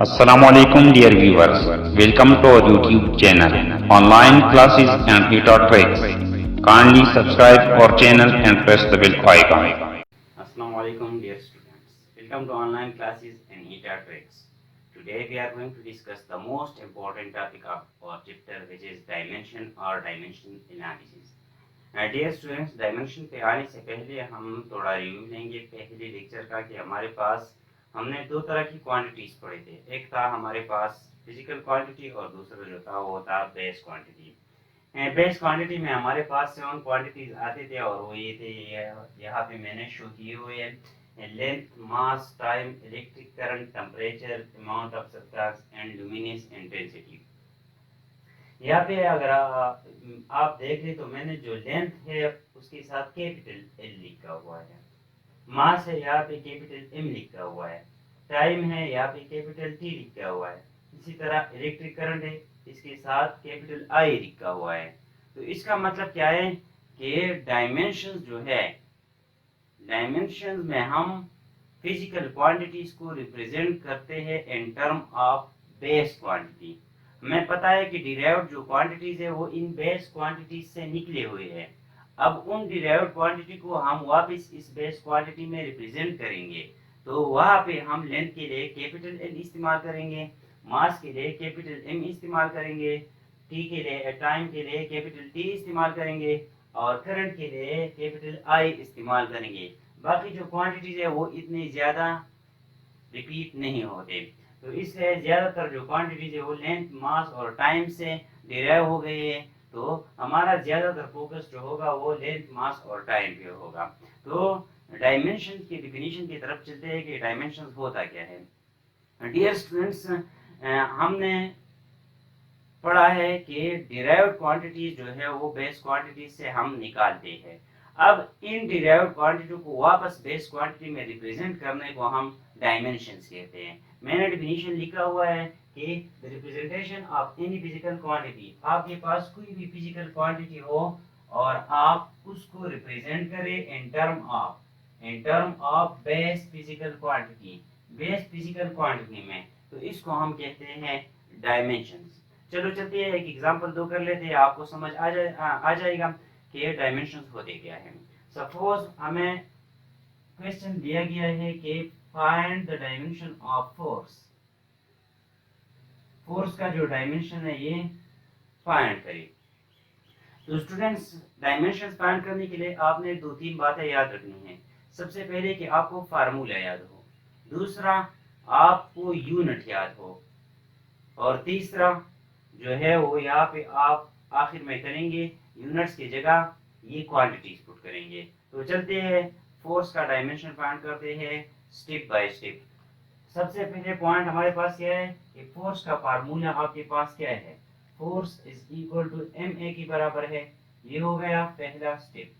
Assalamualaikum dear viewers. Welcome to our YouTube channel. Online classes and e-taught tricks. Kindly subscribe our channel and press the bell icon. Assalamu alaikum dear students. Welcome to online classes and e-taught tricks. Today we are going to discuss the most important topic of our chapter, which is dimension or dimension analysis. Dear students, dimension पे आने से पहले हम थोड़ा review लेंगे पहले lecture का कि हमारे पास हमने दो तरह की क्वांटिटीज पढ़े थे। एक था हमारे पास फिजिकल क्वांटिटी और दूसरा जो था वो था बेस क्वांटिटी। बेस क्वांटिटी में हमारे पास 7 क्वांटिटीज आते थे और वो ये थे, यहाँ पे मैंने शो किए हुए हैं। Length, mass, time, electric current, temperature, amount of substance and luminous intensity. यहाँ पे अगर आप देख लें तो मैंने जो लेंथ है उसके साथ कैपिटल एल लिखा हुआ है, मास है यहाँ पे कैपिटल एम लिखा हुआ है, टाइम है यहाँ पे कैपिटल टी लिखा हुआ है, इसी तरह इलेक्ट्रिक करंट है इसके साथ कैपिटल आई लिखा हुआ है। तो इसका मतलब क्या है कि डायमेंशंस जो है, डायमेंशंस में हम फिजिकल क्वांटिटीज को रिप्रेजेंट करते हैं in term of base quantity. हमें पता है कि डिराइव्ड जो क्वांटिटीज है वो इन बेस क्वांटिटीज से निकले हुए हैं। अब उन डिराइव्ड क्वांटिटी को हम वापस इस बेस क्वांटिटी में रिप्रेजेंट करेंगे, तो वहां पे हम लेंथ के लिए कैपिटल एल इस्तेमाल करेंगे, मास के लिए कैपिटल एम इस्तेमाल करेंगे, टी के लिए टाइम के लिए कैपिटल टी इस्तेमाल करेंगे और करंट के लिए कैपिटल आई इस्तेमाल करेंगे। बाकी जो क्वांटिटीज है वो इतने ज्यादा रिपीट नहीं होते, तो इसलिए ज्यादातर जो क्वांटिटीज है वो लेंथ, मास और टाइम से डिराइव हो गई है। तो हमारा ज्यादातर फोकस जो होगा वो लेंथ, मास और टाइम पे होगा। तो डायमेंशन की डिफिनीशन की तरफ चलते हैं कि डायमेंशन होता क्या है। डियर स्टूडेंट्स, हमने पढ़ा है कि डिराइव्ड क्वांटिटीज जो है वो बेस क्वांटिटी से हम निकालते हैं। अब इन डिराइव्ड क्वांटिटी को वापस बेस क्वांटिटी में रिप्रेजेंट करने को हम डायमेंशंस कहते हैं। मैंने डिफिनीशन लिखा हुआ है कि the representation of any physical quantity, आपके पास कोई भी फिजिकल क्वांटिटी हो और आप उसको रिप्रेजेंट करें in term of base physical quantity, base physical quantity में, तो इसको हम कहते हैं डायमेंशंस। चलो चलते हैं, एक एग्जांपल दो कर लेते हैं, आपको समझ आ जाएगा कि डायमेंशंस होते क्या है। सपोज हमें क्वेश्चन दिया गया है कि find the dimension of force. Force का जो डायमेंशन है ये फाइंड करें। तो स्टूडेंट्स, डायमेंशंस फाइंड करने के लिए आपने दो तीन बातें याद रखनी है। सबसे पहले कि आपको फार्मूला याद हो, दूसरा आपको यूनिट याद हो, और तीसरा जो है वो यहाँ पे आप आखिर में करेंगे, यूनिट्स की जगह ये क्वांटिटीज पुट करेंगे। तो चलते हैं, फोर्स का डायमेंशन फाइंड करते हैं स्टेप बाय स्टेप। सबसे पहले पॉइंट हमारे पास क्या है कि फोर्स का फार्मूला आपके पास क्या है, force is equal to M A के बराबर है। ये हो गया पहला स्टेप।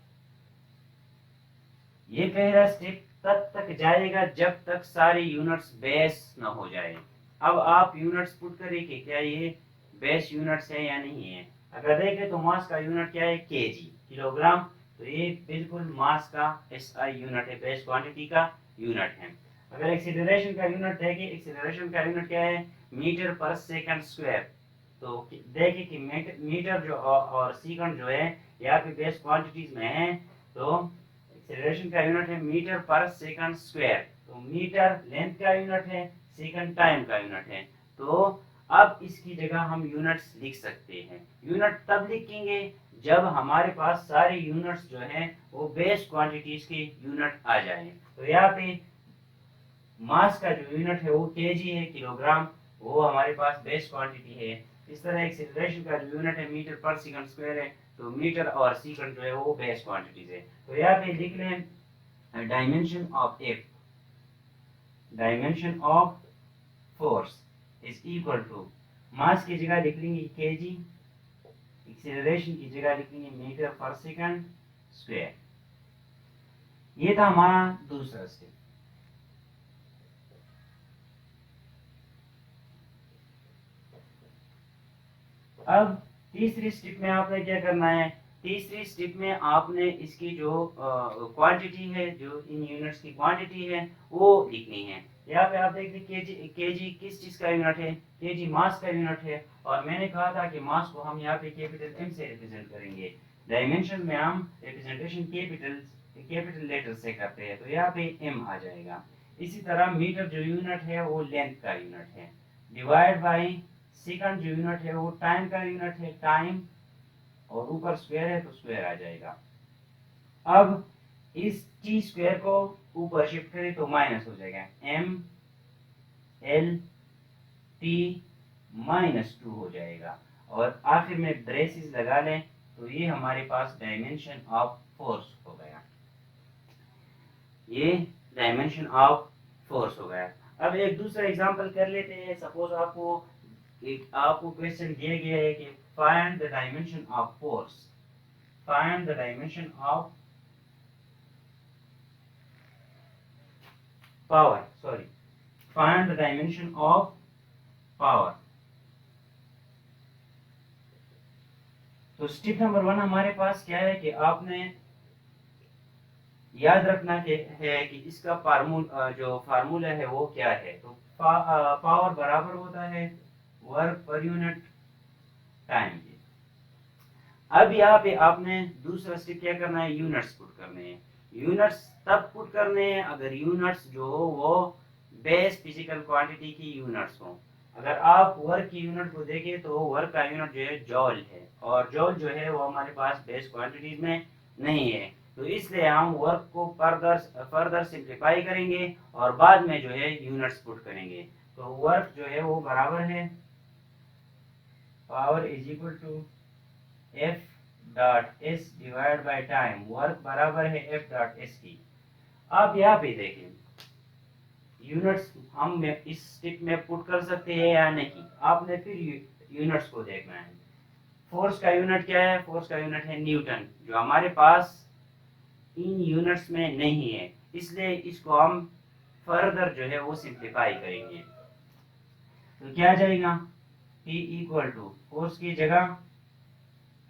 ये पहला स्टेप तब तक जाएगा जब तक सारे यूनिट्स बेस न हो जाए। अब आप यूनिट्स पुट करें कि क्या ये बेस यूनिट्स है या नहीं है। अगर देखें तो मास का यूनिट क्या है, केजी, किलोग्राम, तो ये बिल्कुल मास का एसआई यूनिट है, बेस क्वांटिटी का यूनिट है। अगर एक्सीलरेशन का यूनिट देखें, एक्सीलरेशन का यूनिट क्या है, मीटर पर सेकंड स्क्वायर। तो देखिए कि मीटर जो और सेकंड जो है यहाँ पे बेस क्वांटिटीज में है, तो एक्सीलरेशन का यूनिट है मीटर पर सेकंड स्क्वायर। तो मीटर लेंथ का यूनिट है, सेकंड टाइम का यूनिट है। तो अब इसकी जगह हम यूनिट्स लिख सकते हैं। यूनिट तब लिखेंगे जब हमारे पास सारे यूनिट्स जो हैं वो बेस क्वांटिटीज के यूनिट आ जाए। तो यहाँ पे मास का जो यूनिट है वो केजी है, किलोग्राम, वो हमारे पास बेस क्वांटिटी है। इस तरह एक्सीलरेशन का जो यूनिट है मीटर पर सेकंड स्क्वायर है, तो मीटर और सेकंड जो है वो बेस क्वांटिटीज है। तो यहाँ पे लिख लें dimension of F, dimension of force is equal to, mass की जगह लिख लेंगे केजी, एक्सीलरेशन की जगह लिख लेंगे मीटर पर सेकंड स्क्वायर। ये था हमारा दूसरा स्टेप। अब तीसरी स्टेप में आपने क्या करना है, तीसरी स्टेप में आपने इसकी जो क्वांटिटी है, जो इन यूनिट्स की क्वांटिटी है वो लिखनी है। यहाँ पे आप देखते हैं केजी किस चीज का यूनिट है, केजी मास का यूनिट है। और मैंने कहा था कि मास को हम यहाँ पे कैपिटल एम से रिप्रेजेंट करेंगे। डायमेंशन में हम रिप्रेजेंटेशन कैपिटल लेटर से करते हैं, तो यहाँ पे एम आ जाएगा। इसी तरह मीटर जो यूनिट है वो लेंथ का यूनिट है, डिवाइड बाई सेकंड जो यूनिट है वो टाइम का यूनिट है, टाइम, और ऊपर स्क्वायर है तो स्क्वायर आ जाएगा। अब इस टी स्क्वायर को ऊपर शिफ्ट करें तो माइनस हो जाएगा, एम एल टी -2 हो जाएगा। और आखिर में ब्रेसेस लगा लें तो ये हमारे पास डायमेंशन ऑफ फोर्स हो गया, ये डायमेंशन ऑफ फोर्स हो गया। अब एक दूसरा एग्जांपल कर लेते हैं। सपोज आपको क्वेश्चन दिया गया है कि find the dimension of force, find the dimension of power, sorry, find the dimension of power. तो स्टेप नंबर 1 हमारे पास क्या है कि आपने याद रखना है कि इसका जो फार्मूला है वो क्या है। तो पावर बराबर होता है वर्क पर यूनिट टाइम के। अब यहाँ पे आपने दूसरा स्टेप क्या करना है, यूनिट्स पुट करने हैं। यूनिट्स तब पुट करने हैं अगर यूनिट्स जो हो वो बेस फिजिकल क्वांटिटी की यूनिट्स हो। अगर आप वर्क की यूनिट को देखें तो वर्क का यूनिट जो है जॉल है, और जॉल जो है वो हमारे पास बेस क्वांटिटीज में नहीं है। तो इसलिए हम वर्क को फर्दर सिंप्लीफाई करेंगे और बाद में जो है यूनिट्स पुट करेंगे। तो वर्क जो है वो बराबर है power is equal to F dot S divide by time, work बराबर है एफ डॉट एस की। अब यहाँ पे देखें यूनिट्स हम इस स्टेप में पुट कर सकते हैं या नहीं, आपने फिर यूनिट्स को देखना है। फोर्स का यूनिट क्या है, फोर्स का यूनिट है न्यूटन, जो हमारे पास इन यूनिट्स में नहीं है, इसलिए इसको हम फर्दर जो है वो सिंप्लीफाई करेंगे। तो क्या आ जाएगा, P इक्वल टू फोर्स की जगह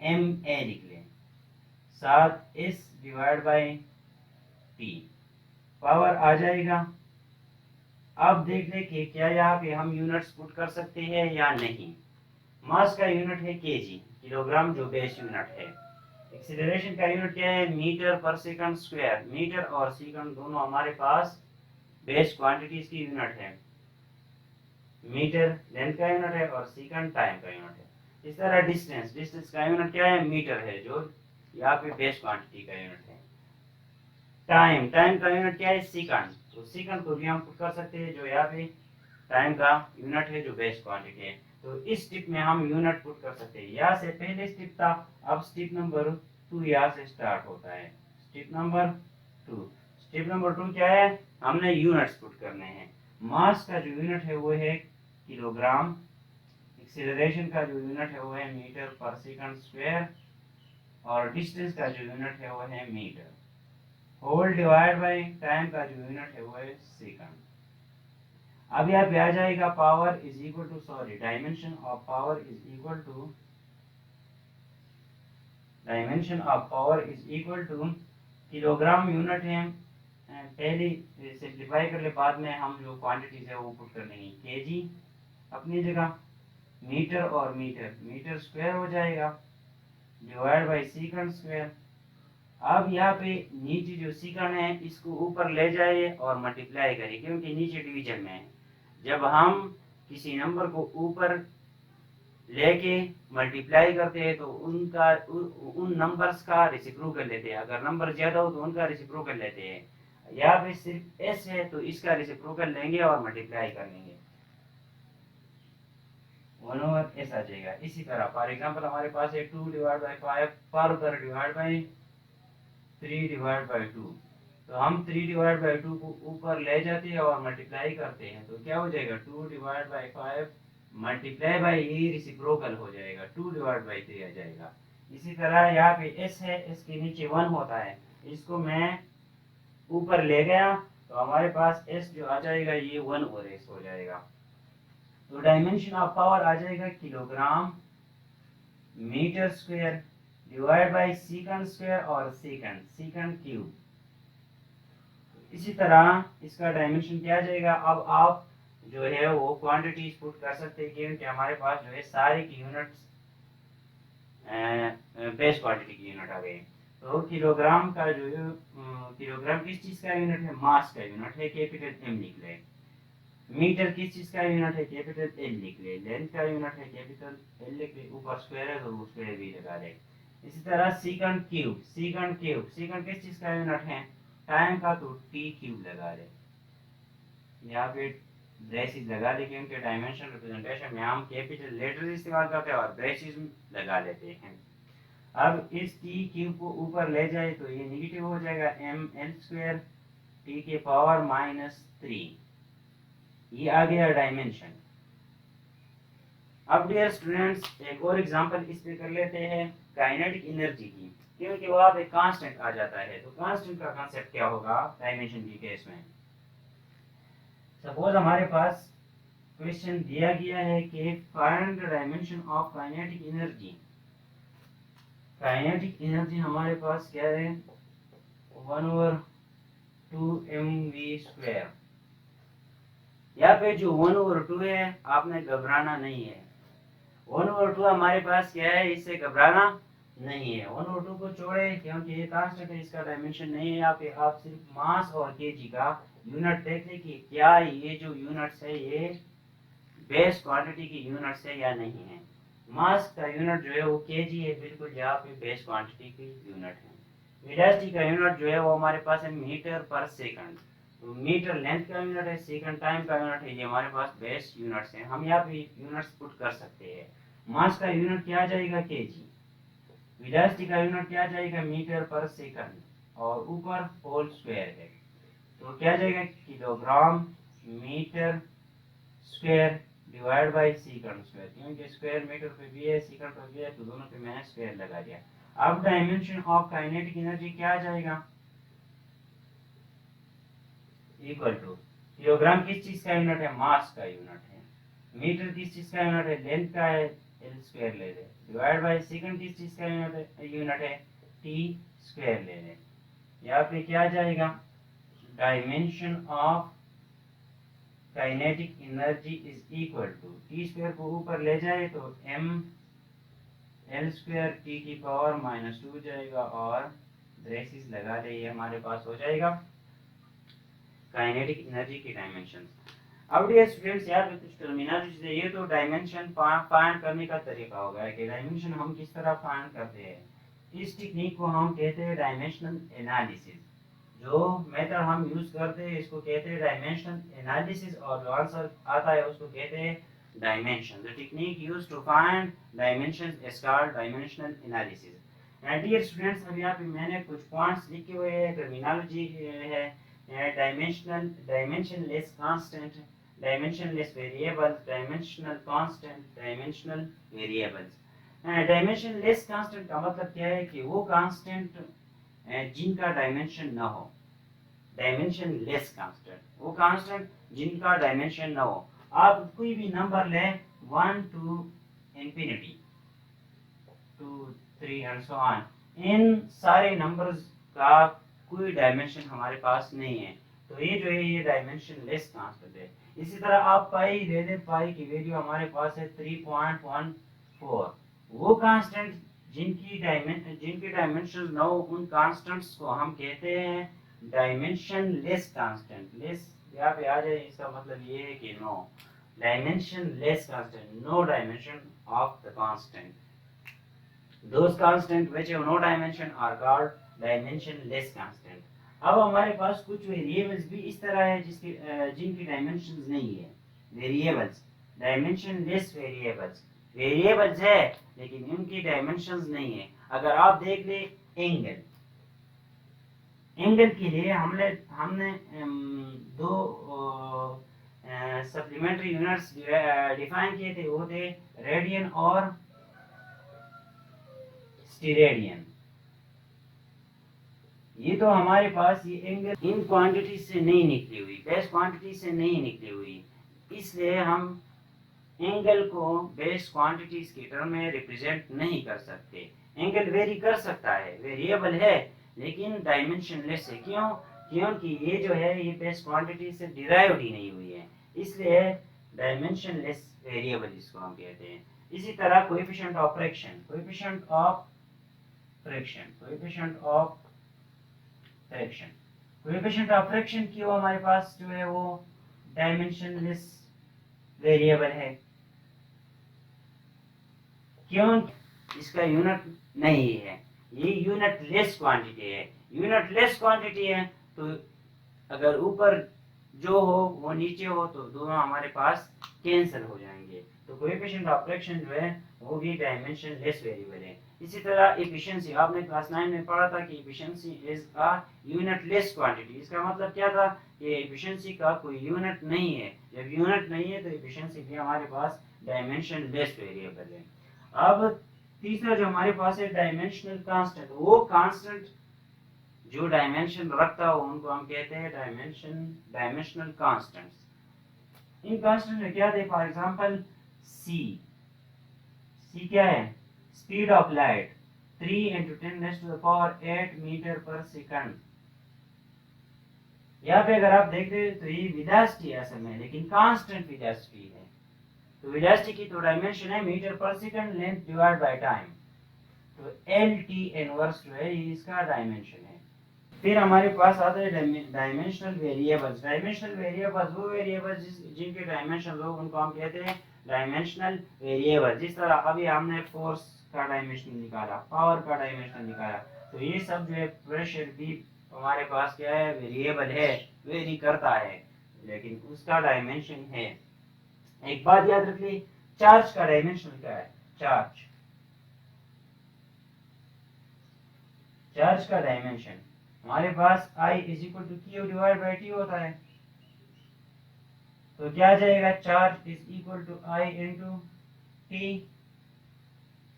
एम ए लिख लें, साथ S divide by T, power आ जाएगा। अब देख लें कि क्या यहाँ पे हम यूनिट्स पुट कर सकते हैं या नहीं। मास का यूनिट है केजी, किलोग्राम जो बेस यूनिट है। एक्सीलरेशन का यूनिट क्या है, मीटर पर सेकंड स्क्वायर। मीटर और सेकंड दोनों हमारे पास बेस क्वांटिटीज की यूनिट है। मीटर लेंथ का यूनिट है और सेकंड टाइम का यूनिट है। इस तरह डिस्टेंस का यूनिट क्या है, मीटर है, जो यहाँ पे बेस क्वांटिटी का यूनिट है। टाइम का यूनिट क्या है, सेकंड, तो सेकंड को भी हम पुट कर सकते हैं, जो यहाँ पे टाइम का यूनिट है जो बेस क्वांटिटी है। तो इस स्टेप में हम यूनिट पुट कर सकते हैं। यहाँ से पहले स्टेप था, अब स्टेप नंबर 2 यहाँ से स्टार्ट होता है। स्टेप नंबर 2 क्या है, हमने यूनिट्स पुट करने हैं। मास का जो यूनिट है वो है किलोग्राम, एक्सीलरेशन का जो यूनिट है वो है मीटर पर सेकंड स्क्वायर, और डिस्टेंस का जो यूनिट है वो है metre, whole divide by time का जो यूनिट है वो है सेकंड। अब यहाँ पे आ जाएगा power is equal to, sorry, dimension of power is equal to kilogram unit है। पहले सिंप्लीफाई कर ले, बाद में हम जो क्वांटिटीज है वो पुट कर लेंगे। केजी अपनी जगह, मीटर और मीटर स्क्वायर हो जाएगा, डिवाइड बाई सेकंड स्क्वायर। अब यहाँ पे नीचे जो सेकंड है इसको ऊपर ले जाइए और मल्टीप्लाई करिए, क्योंकि नीचे डिवीजन में है। जब हम किसी नंबर को ऊपर लेके मल्टीप्लाई करते हैं तो उन नंबर्स का रेसिप्रोकल लेते हैं। अगर नंबर ज्यादा हो तो उनका रेसिप्रोकल लेते हैं। यहाँ पे सिर्फ एस है तो इसका रेसिप्रोकल लेंगे और मल्टीप्लाई कर लेंगे, 1/s आ जाएगा। इसी तरह फॉर एग्जांपल हमारे पास है 2 divide by 5, further divide by 3 divide by 2। तो हम 3 डिवाइड बाई 2 को ऊपर ले जाते हैं और मल्टीप्लाई करते हैं, तो क्या हो जाएगा, 2 डिवाइड बाई 5 मल्टीप्लाई बाई ये रेसिप्रोकल हो जाएगा, 2 डिवाइड बाई 3 आ जाएगा। इसी तरह यहाँ पे s है, s के नीचे 1 होता है, इसको मैं ऊपर ले गया तो हमारे पास s जो आ जाएगा ये 1 और s हो जाएगा। तो डायमेंशन ऑफ पावर आ जाएगा kilogram metre square divide by second square और सेकंड क्यूब। इसी तरह इसका डायमेंशन क्या आ जाएगा। अब आप जो है वो क्वांटिटीज पुट कर सकते हैं क्योंकि हमारे पास जो है सारे की यूनिट्स बेस क्वांटिटी की यूनिट आ गई। तो किलोग्राम का जो किलोग्राम किस चीज का यूनिट है, मास का यूनिट है, कैपिटल एम लिख ले। मीटर किस चीज का यूनिट है, कैपिटल एल लिख ले। लेंथ का यूनिट है कैपिटल एल लिख ले, ऊपर स्क्वायर है तो स्क्वायर भी लगा ले। इसी तरह सेकंड क्यूब, सेकंड किस चीज का यूनिट है, टाइम का, तो टी क्यूब लगा ले। यहाँ पे ब्रेसिस लगा ले क्योंकि डायमेंशन रिप्रेजेंटेशन में हम कैपिटल लेटर इस्तेमाल करते हैं और ब्रेसिस लगा लेते हैं। अब इस टी क्यूब को ऊपर ले जाए तो ये निगेटिव हो जाएगा, एम एल स्क्वायर टी के पावर -3, ये आ गया डायमेंशन। अब डियर स्टूडेंट्स एक और एग्जांपल इस पे कर लेते हैं काइनेटिक एनर्जी की, क्योंकि वहां पे कांस्टेंट आ जाता है। तो कांस्टेंट का कांसेप्ट क्या होगा डायमेंशन की केस में। सपोज हमारे पास क्वेश्चन दिया गया है कि find the dimension of kinetic energy. Kinetic energy हमारे पास क्या है, 1/2 mv²। यहाँ पे जो 1/2 है आपने घबराना नहीं है। 1/2 हमारे पास क्या है, इससे घबराना नहीं है। 1/2 को छोड़े क्योंकि ये कांस्टेंट है, इसका डायमेंशन नहीं है। यहाँ पे आप सिर्फ मास और केजी का यूनिट देख लें कि क्या ये जो यूनिट्स है ये बेस क्वांटिटी की यूनिट्स है या नहीं है। मास का यूनिट जो है वो केजी है, बिल्कुल यहाँ पे बेस क्वांटिटी की यूनिट है। वेलोसिटी का यूनिट जो है वो हमारे पास है मीटर पर सेकंड। तो मीटर लेंथ का यूनिट है, सेकंड टाइम का यूनिट है, ये हमारे पास बेस यूनिट्स हैं। हम यहाँ पे यूनिट्स पुट कर सकते हैं। मास का यूनिट क्या आ जाएगा, केजी। वेलोसिटी का यूनिट क्या आ जाएगा, मीटर पर सेकंड, और ऊपर होल स्क्वायर है तो क्या आ जाएगा, kilogram metre square divide by second square. क्योंकि स्क्वायर मीटर पे भी है, सेकंड पे भी है, तो दोनों पे मैंने स्क्वायर लगा दिया। अब डायमेंशन ऑफ काइनेटिक एनर्जी क्या आ जाएगा, इक्वल टू किलोग्राम किस चीज का यूनिट है, मास का यूनिट है। मीटर किस चीज का यूनिट है, लेंथ का है, एल स्क्वायर ले ले, डिवाइड बाय सेकंड किस चीज का यूनिट है, टी स्क्वायर ले ले। यहाँ पे क्या आ जाएगा, dimension of kinetic energy is equal to T square को ऊपर ले जाए तो एम एल स्क्वायर टी की पावर -2 जाएगा और ब्रेसिस लगा ले, ये हमारे पास हो जाएगा काइनेटिक एनर्जी की डायमेंशन। अब डियर स्टूडेंट्स यहाँ पे कुछ टर्मिनोलॉजी है, ये तो डायमेंशन फाइंड करने का तरीका होगा कि डायमेंशन हम किस तरह फाइंड करते हैं। इस टेक्निक को हम कहते हैं डायमेंशनल एनालिसिस। जो मेथड हम यूज करते हैं इसको कहते हैं डायमेंशनल एनालिसिस, और जो आंसर आता है उसको कहते हैं dimension. The technique used to find dimensions is called dimensional analysis. Dear students अब यहाँ पे मैंने कुछ पॉइंट्स लिखे हुए हैं, टर्मिनोलॉजी है, dimensional, dimensionless constant, dimensionless variable, dimensional constant, dimensional variables. Dimensionless constant का मतलब क्या है कि वो कांस्टेंट जिनका डायमेंशन ना हो। डायमेंशन लेस कांस्टेंट, वो कांस्टेंट जिनका डायमेंशन ना हो। आप कोई भी नंबर ले 1 to infinity 2 3 and so on, इन सारे नंबर्स का कोई डायमेंशन हमारे पास नहीं है, तो ये जो है ये डायमेंशन लेस कांस्टेंट है। इसी तरह आप पाई ले लें, पाई की वैल्यू हमारे पास है 3.14। वो कांस्टेंट जिनकी डायमेंशन ना हो, उन कांस्टेंट्स को हम कहते हैं डायमेंशन लेस कांस्टेंट। लेस यहाँ पे आ जाए, इसका मतलब ये है कि no dimensionless constant, no dimension of the constant. Those constant which have no dimension are called dimensionless constant. अब हमारे पास कुछ वेरिएबल्स भी इस तरह है जिनकी डायमेंशंस नहीं है। वेरिएबल्स, डायमेंशनलेस वेरिएबल्स है लेकिन इनकी डायमेंशंस नहीं है। अगर आप देख ले एंगल के लिए हमने दो सप्लीमेंट्री यूनिट्स डिफाइन किए थे, वो थे रेडियन और स्टेरेडियन। ये तो हमारे पास ये एंगल इन क्वांटिटी से नहीं निकली हुई, बेस क्वांटिटी से नहीं निकली हुई, इसलिए हम एंगल को बेस क्वांटिटीज के टर्म में रिप्रेजेंट नहीं कर सकते। एंगल वेरी कर सकता है, वेरिएबल है लेकिन डायमेंशनलेस है। क्यों? क्योंकि ये जो है ये बेस क्वांटिटी से डिराइव्ड ही नहीं हुई है, इसलिए डायमेंशनलेस वेरिएबल इसको हम कहते हैं। इसी तरह coefficient of fraction, coefficient of fraction, coefficient of fraction, coefficient of fraction की हमारे पास जो है वो डायमेंशनलेस वेरिएबल है, क्यों? इसका यूनिट नहीं है, ये यूनिट लेस क्वांटिटी है। यूनिट लेस क्वांटिटी है तो अगर ऊपर जो हो वो नीचे हो तो दोनों हमारे पास कैंसिल हो जाएंगे। तो कोएफिशिएंट ऑफ फ्रैक्शन जो है वो भी डायमेंशन लेस वेरिएबल है। इसी तरह एफिशिएंसी, आपने क्लास 9 में पढ़ा था कि efficiency is a unit less quantity. इसका मतलब क्या था? ये एफिशिएंसी का कोई यूनिट नहीं है। जब यूनिट नहीं है तो एफिशिएंसी भी हमारे पास डायमेंशन लेस वेरिएबल है। अब तीसरा जो हमारे पास है डायमेंशनल कांस्टेंट, वो कांस्टेंट जो डायमेंशन रखता हो उनको हम कहते हैं डायमेंशनल कांस्टेंट्स। इन कांस्टेंट में क्या थे? फॉर एग्जांपल सी क्या है? स्पीड ऑफ लाइट 3 × 10⁸ मीटर पर सेकंड। यहाँ पे अगर आप देख रहे हो तो ये वेलोसिटी है असल में, लेकिन कांस्टेंट वेलोसिटी है। तो वेलोसिटी की तो डायमेंशन है मीटर पर second, length divide by time, तो एल टी इनवर्स जो है ये इसका डायमेंशन है। फिर हमारे पास आता है डायमेंशनल वेरिएबल्स। डायमेंशनल वेरिएबल्स वो वेरिएबल्स जिनके डायमेंशन हो उनको हम कहते हैं डायमेंशनल वेरिएबल। जिस तरह अभी हमने फोर्स का डायमेंशन निकाला, पावर का डायमेंशन निकाला, तो ये सब जो है प्रेशर भी हमारे पास क्या है? वेरिएबल है, वेरी करता है, लेकिन उसका डायमेंशन है। एक बात याद रख ली, चार्ज का डायमेंशन क्या है? चार्ज का डायमेंशन हमारे पास I = Q / T होता है। तो क्या जाएगा? Charge = I × T।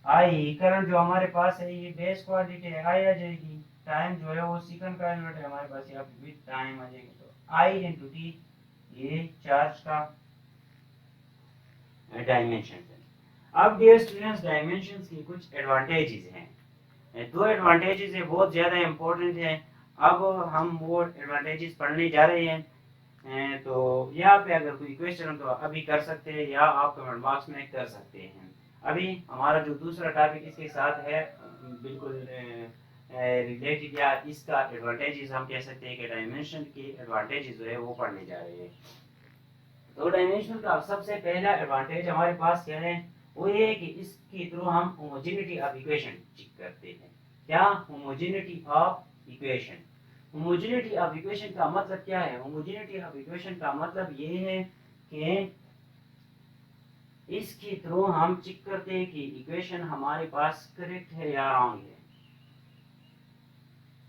I current जो हमारे पास है ये बेस क्वांटिटी है, I आ जाएगी। टाइम जो है वो सेकंड का यूनिट है हमारे पास, यहाँ पे टाइम आ जाएगी, तो I × T ये चार्ज का डायमेंशन है। अब डियर स्टूडेंट्स, डायमेंशंस की कुछ एडवांटेजेस हैं। दो एडवांटेजेस है, बहुत ज़्यादा इम्पोर्टेंट है। अब हम वो एडवांटेजेस पढ़ने जा रहे हैं। तो यहाँ पे अगर कोई क्वेश्चन हो तो अभी कर सकते हैं या आप कमेंट बॉक्स में कर सकते हैं। अभी हमारा जो दूसरा टॉपिक इसके साथ है बिल्कुल रिलेटेड, या इसका एडवांटेजेस हम कह सकते हैं कि डायमेंशन की एडवांटेजेस जो है वो पढ़ने जा रहे हैं। तो डायमेंशन का सबसे पहला एडवांटेज हमारे पास क्या है? वो ये है कि इसके थ्रू हम होमोजेनिटी ऑफ इक्वेशन चेक करते हैं। क्या? Homogeneity of equation. Homogeneity of equation का मतलब क्या है? होमोजेनिटी ऑफ इक्वेशन का मतलब ये है कि इसके थ्रू हम चेक करते हैं कि इक्वेशन हमारे पास करेक्ट है या रॉन्ग है,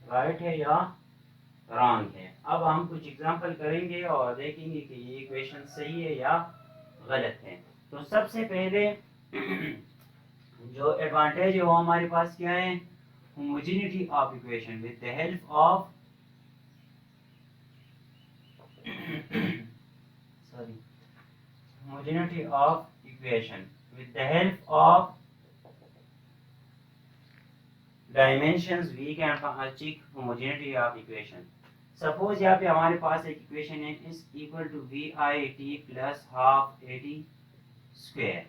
राइट है या रॉन्ग है। अब हम कुछ एग्जांपल करेंगे और देखेंगे कि ये इक्वेशन सही है या गलत है। तो सबसे पहले जो एडवांटेज है वो हमारे पास क्या है? Homogeneity of equation with the help of homogeneity of equation with the help of dimensions we can check homogeneity of equation. Suppose यहाँ पे हमारे पास एक इक्वेशन है is equal to VIT plus half AT square।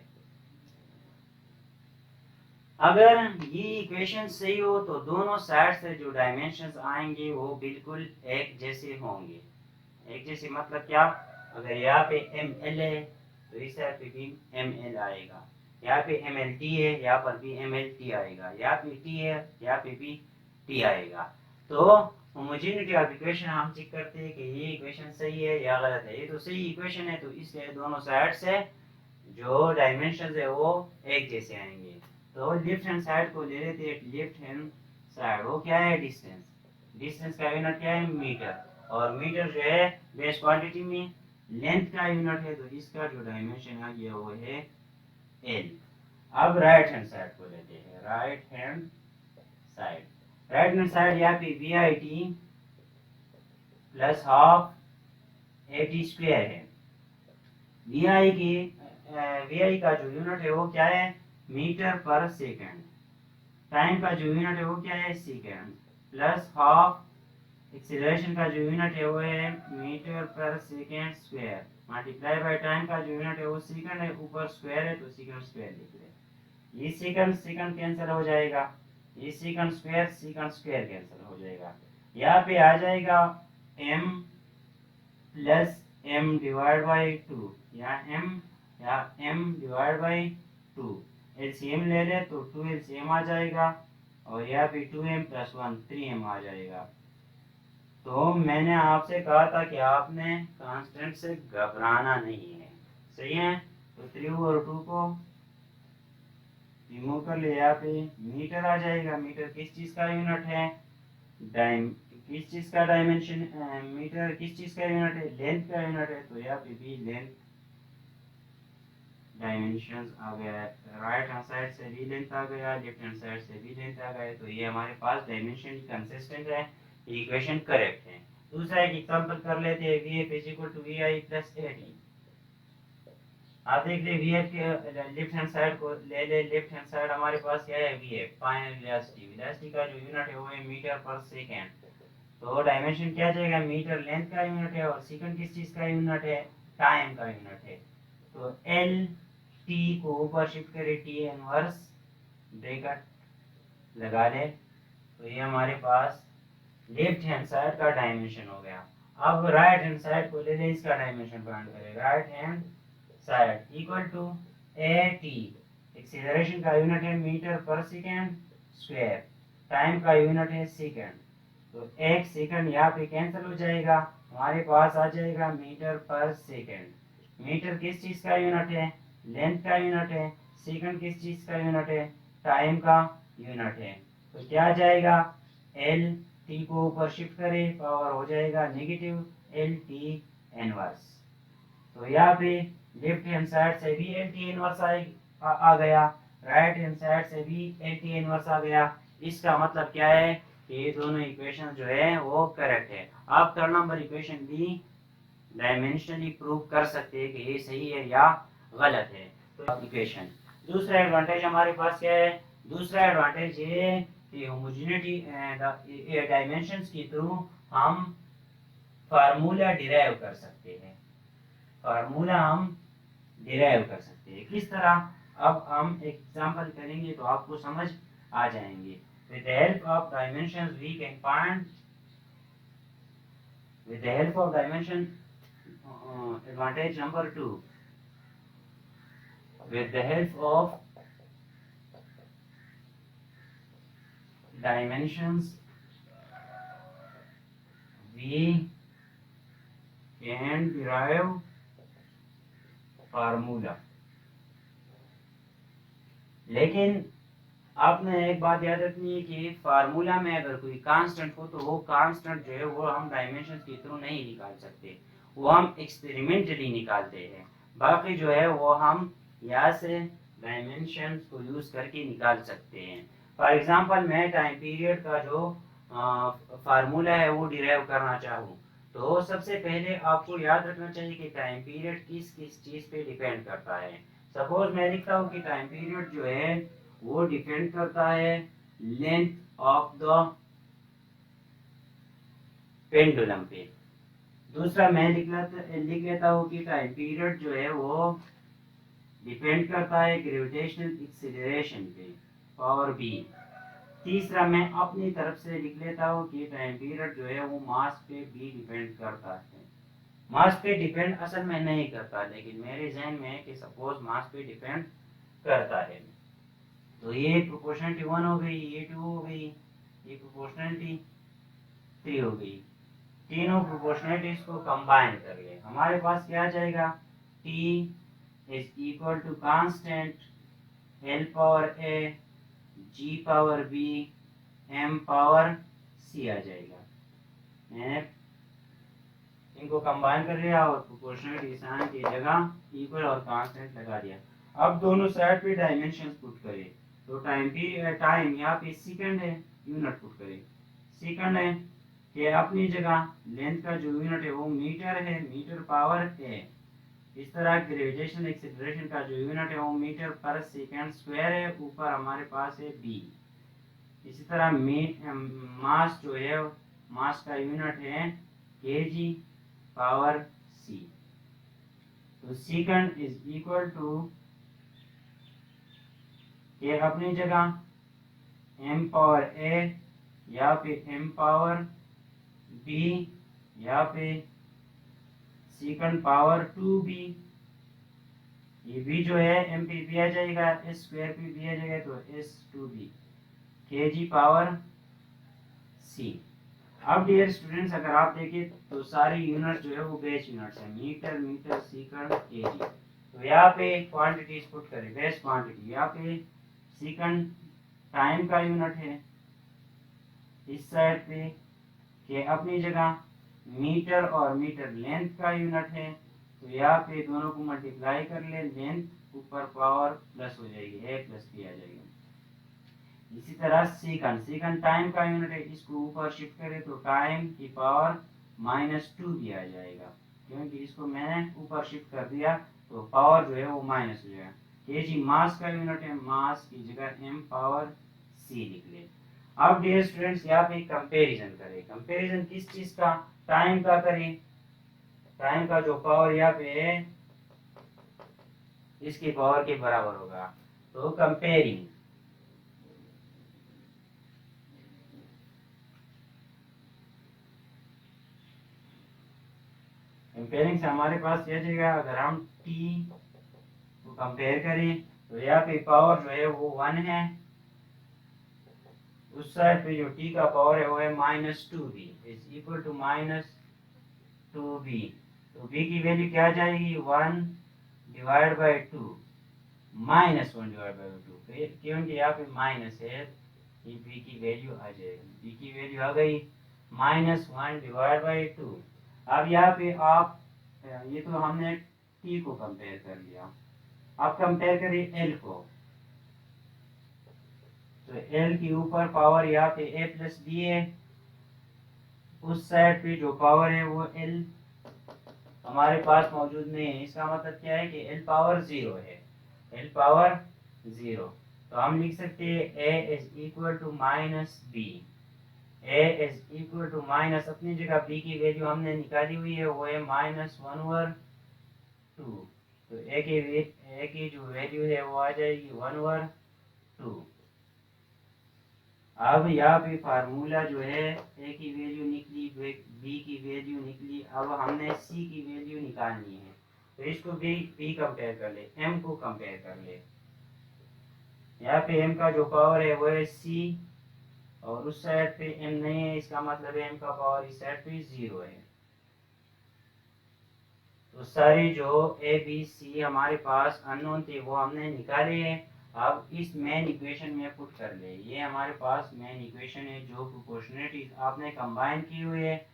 अगर ये equation सही हो तो दोनों साइड से जो डायमेंशंस आएंगे वो बिल्कुल एक जैसे होंगे। एक जैसे मतलब क्या? अगर यहाँ पे ML है तो इस साइड पे भी ML आएगा, यहाँ पे MLT है यहाँ पर भी MLT आएगा, यहाँ पे T है यहाँ पे भी T आएगा। तो होमोजेनिटी ऑफ इक्वेशन हम चेक करते हैं कि ये इक्वेशन सही है या गलत है। ये तो सही इक्वेशन है तो इसलिए दोनों साइड से जो डायमेंशंस है वो एक जैसे आएंगे। तो लेफ्ट हैंड साइड को ले लेते हैं। लेफ्ट हैंड साइड वो क्या है? डिस्टेंस। डिस्टेंस का यूनिट क्या है? मीटर। और मीटर जो है बेस क्वांटिटी में लेंथ का यूनिट है, तो इसका जो डायमेंशन आ गया वो है L। अब राइट हैंड साइड को लेते हैं। राइट हैंड साइड यहाँ पे VIT plus half AT square है। VI का जो यूनिट है वो क्या है? मीटर पर सेकंड। टाइम का जो यूनिट है वो क्या है? सेकंड। प्लस हाफ एक्सीलरेशन का जो यूनिट है वो है मीटर पर second square, multiply by time का जो यूनिट है वो सेकंड है, ऊपर स्क्वायर है तो सेकंड स्क्वायर लिख रहे। ये सेकंड सेकंड कैंसिल हो जाएगा, ये सेकंड स्क्वायर कैंसिल हो जाएगा। यहाँ पे आ जाएगा m plus m divide by 2, या m डिवाइड बाई 2। एलसीएम ले ले तो 2 एलसीएम आ जाएगा, और यहाँ पे 2m प्लस 1 3m आ जाएगा। तो मैंने आपसे कहा था कि आपने कांस्टेंट से घबराना नहीं है, सही है। तो 3 और 2 को रिमूव कर ले, यहाँ पे मीटर आ जाएगा। मीटर किस चीज का यूनिट है, किस चीज का डायमेंशन, मीटर किस चीज का यूनिट है, लेंथ का यूनिट है। तो यहाँ पे भी लेंथ डायमेंशन आ गया है, राइट हैंड साइड से भी लेंथ आ गया, लेफ्ट हैंड साइड से भी लेंथ आ गया। तो ये हमारे पास डायमेंशन कंसिस्टेंट है, इक्वेशन करेक्ट है। दूसरा एक एग्जांपल कर लेते हैं, VF is equal to VI plus 80। आप देख ले VF के लेफ्ट हैंड साइड को ले ले, लेफ्ट हैंड साइड हमारे पास क्या है, VF फाइनल वेलोसिटी। वेलोसिटी का जो यूनिट है वो है मीटर पर सेकंड। तो डायमेंशन क्या जाएगा, मीटर लेंथ का यूनिट है, और सेकंड किस चीज का यूनिट है, टाइम का यूनिट है। तो L T को ऊपर शिफ्ट करे, T इनवर्स ब्रैकेट लगा ले, तो ये हमारे पास लेफ्ट हैंड साइड का डायमेंशन हो गया। अब राइट हैंड साइड को ले ले, इसका डायमेंशन फाइंड करें। Right hand side equal to AT, acceleration का यूनिट है मीटर पर सेकंड स्क्वायर, टाइम का यूनिट है सेकंड। तो एक सेकंड यहाँ पे कैंसिल हो जाएगा, हमारे पास आ जाएगा मीटर पर सेकंड। मीटर किस चीज का यूनिट है, लेंथ का यूनिट है। सेकंड किस चीज का यूनिट है, टाइम का यूनिट है। तो क्या जाएगा, एल टी को ऊपर शिफ्ट करें, पावर हो जाएगा नेगेटिव एल टी इनवर्स। तो यहाँ पे लेफ्ट हैंड साइड से भी एल टी इनवर्स आ गया, राइट हैंड साइड से भी एल टी इनवर्स आ गया। इसका मतलब क्या है कि ये दोनों इक्वेशन जो है वो करेक्ट है। आप थर्ड नंबर इक्वेशन भी डायमेंशनली प्रूव कर सकते हैं कि ये सही है या गलत है। तो इक्वेशन, दूसरा एडवांटेज हमारे पास क्या है, दूसरा एडवांटेज ये है कि होमोजेनिटी डायमेंशंस के थ्रू हम फार्मूला डिराइव कर सकते हैं। फार्मूला हम डिराइव कर सकते हैं किस तरह, अब हम एग्जांपल करेंगे तो आपको समझ आ जाएंगे। With the help of dimensions we can find, with the help of dimension, advantage number 2, with the help of dimensions we can derive formula। लेकिन आपने एक बात याद रखनी है कि फार्मूला में अगर कोई कांस्टेंट हो तो वो कांस्टेंट जो है वो हम डायमेंशंस के थ्रू नहीं निकाल सकते, वो हम एक्सपेरिमेंटली निकालते हैं। बाकी जो है वो हम यहाँ से डायमेंशंस को यूज करके निकाल सकते हैं। फॉर एग्जांपल मैं टाइम पीरियड का जो फार्मूला है वो डिराइव करना चाहूँ, तो सबसे पहले आपको याद रखना चाहिए कि टाइम पीरियड किस किस चीज पे डिपेंड करता है। सपोज मैं लिखता हूँ कि टाइम पीरियड जो है वो डिपेंड करता है लेंथ ऑफ द पेंडुलम पे। दूसरा मैं लिख लेता हूँ कि टाइम पीरियड जो है वो डिपेंड करता है ग्रेविटेशनल एक्सीलरेशन पे, पावर बी। तीसरा मैं अपनी तरफ से लिख लेता हूँ कि टाइम पीरियड जो है वो मास पे भी डिपेंड करता है। मास पे डिपेंड असल में नहीं करता, लेकिन मेरे जहन में है कि सपोज मास पे डिपेंड करता है। तो ये प्रोपोर्शनलिटी 1 हो गई, ये 2 हो गई, ये प्रोपोर्शनलिटी 3 हो गई। तीनों प्रोपोर्शनलिटीज को कंबाइन कर ले, हमारे पास क्या आ जाएगा, T is equal to constant L power A G power B M power C आ जाएगा। मैंने इनको कंबाइन कर लिया और प्रोपोर्शनलिटी साइन की जगह इक्वल और कांस्टेंट लगा दिया। अब दोनों साइड पे डायमेंशंस पुट करें, तो टाइम यहाँ पे सेकंड है, यूनिट पुट करें सेकंड है कि अपनी जगह। लेंथ का जो यूनिट है वो मीटर है, मीटर पावर है। इस तरह ग्रेविटेशनल एक्सीलरेशन का जो यूनिट है वो मीटर पर सेकंड स्क्वायर है, ऊपर हमारे पास है b। इसी तरह मास जो है मास का यूनिट है केजी पावर सी। तो सेकंड इज इक्वल टू ये अपनी जगह m पावर a या पे m पावर b या पे सेकंड पावर 2b। ये b जो है m पे भी आ जाएगा, s स्क्वायर पे भी आ जाएगा, तो s2b kg पावर c। अब डियर स्टूडेंट्स अगर आप देखें तो सारी यूनिट जो है वो बेस यूनिट्स है, मीटर, मीटर, सेकंड, केजी। तो यहाँ पे क्वांटिटीज पुट करें, बेस क्वांटिटी यहाँ पे सेकंड टाइम का यूनिट है, इस साइड पे के अपनी जगह मीटर और मीटर लेंथ का यूनिट है। तो यहाँ पे दोनों को मल्टीप्लाई कर ले, लेंथ ऊपर पावर प्लस हो जाएगी, a प्लस b आ जाएगा। इसी तरह सेकंड, सेकंड टाइम का यूनिट है, इसको ऊपर शिफ्ट करें तो टाइम की पावर -2 भी आ जाएगा, क्योंकि इसको मैंने ऊपर शिफ्ट कर दिया तो पावर जो है वो माइनस हो जाएगा। केजी मास का यूनिट है, मास की जगह m पावर c लिख ले। अब डियर स्टूडेंट्स यहाँ पे कंपैरिजन करें, कंपैरिजन किस चीज का, टाइम का करें। टाइम का जो पावर यहाँ पे है इसकी पावर के बराबर होगा। तो कंपेयरिंग, कंपेयरिंग से हमारे पास यह जाएगा, अगर हम t को कंपेयर करें तो यहाँ पे पावर जो है वो 1 है, उस साइड पे जो t का पावर है वो है -2b is equal to -2b। तो b की वैल्यू क्या आ जाएगी, 1 डिवाइड बाई 2 -1 डिवाइड बाई 2, क्योंकि यहाँ पे माइनस है, ये b की वैल्यू आ जाएगी, b की वैल्यू आ गई -1 डिवाइड बाई 2। अब यहाँ पे आप ये तो हमने t को कंपेयर कर लिया, अब कंपेयर करिए l को। तो l के ऊपर पावर यहाँ पे a प्लस b है, उस साइड पे जो पावर है वो l हमारे पास मौजूद नहीं है। इसका मतलब क्या है कि l पावर 0 है, l पावर 0। तो हम लिख सकते हैं a is equal to -b, a is equal to minus, अपनी जगह b की वैल्यू हमने निकाली हुई है वो है -1/2। तो a की जो वैल्यू है वो आ जाएगी 1/2। अब यहाँ पे फार्मूला जो है a की वैल्यू निकली, b की वैल्यू निकली, अब हमने c की वैल्यू निकालनी है। तो इसको b कंपेयर कर ले, m को कंपेयर कर ले। यहाँ पे m का जो पावर है वो है c और उस साइड पे m नहीं है, इसका मतलब है m का पावर इस साइड पे 0 है। तो सारी जो a b c हमारे पास अननोन थे वो हमने निकाले हैं। अब इस मेन इक्वेशन में पुट कर ले, ये हमारे पास मेन इक्वेशन है, जो प्रोपोर्शनलिटी आपने कंबाइन की हुई है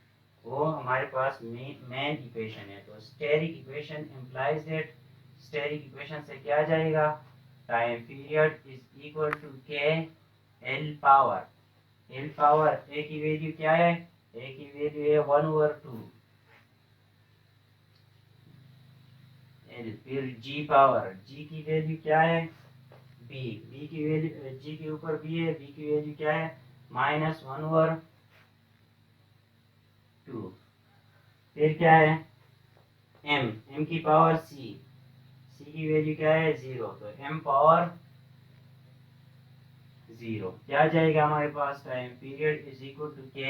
वो हमारे पास मेन इक्वेशन है। तो स्टेरिक इक्वेशन इंप्लाइज दैट, स्टेरिक इक्वेशन से क्या जाएगा, time period is equal to K L power, L power A की वैल्यू क्या है, ए की वैल्यू है 1/2 एल, फिर जी पावर, जी की वैल्यू क्या है बी, बी की वैल्यू, जी के ऊपर बी है, बी की वैल्यू क्या है -1/2। फिर क्या है m, m की पावर c, c की वैल्यू क्या है 0, तो m पावर 0 क्या जाएगा हमारे पास, time period is equal to K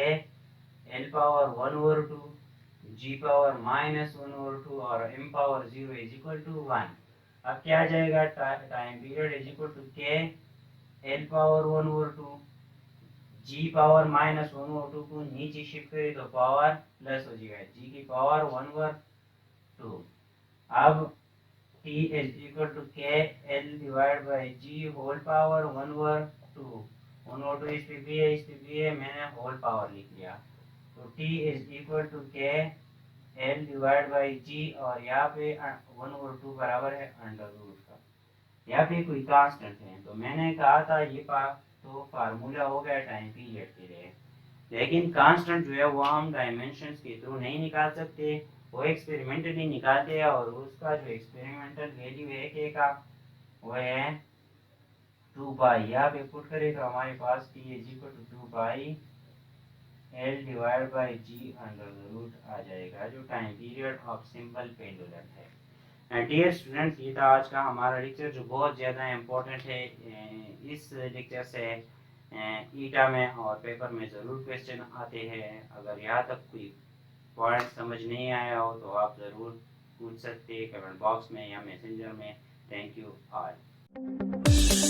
L power 1/2 g power -1/2 और m power 0 is equal to 1। अब क्या जाएगा, time period is equal to K L power 1/2, g power -1/2 को नीचे शिफ्ट करें तो पावर प्लस हो जाएगा, g की पावर 1/2। अब t is equal to K L divide by G whole power 1/2, 1/2 इस पे भी है, इस पे भी है, मैंने होल पावर लिख लिया। तो t is equal to K L divide by जी, और यहाँ पे 1/2 बराबर है √ का, यहाँ पे कोई कांस्टेंट है। तो मैंने कहा था ये तो फार्मूला हो गया टाइम पीरियड के लिए, लेकिन कांस्टेंट जो है वो हम डायमेंशंस के थ्रू नहीं निकाल सकते, वो एक्सपेरिमेंटली निकालते हैं, और उसका जो एक्सपेरिमेंटल वैल्यू है के का वो है 2 पाई। यहाँ पे पुट करें तो हमारे पास t is equal to 2 pi L divide by G under the root आ जाएगा, जो time period of simple pendulum है। डियर स्टूडेंट्स, ये था आज का हमारा लेक्चर जो बहुत ज़्यादा इम्पोर्टेंट है। इस लेक्चर से ईटा में और पेपर में ज़रूर क्वेश्चन आते हैं। अगर यहाँ तक कोई पॉइंट समझ नहीं आया हो तो आप ज़रूर पूछ सकते हैं कमेंट बॉक्स में या मैसेंजर में। Thank you all.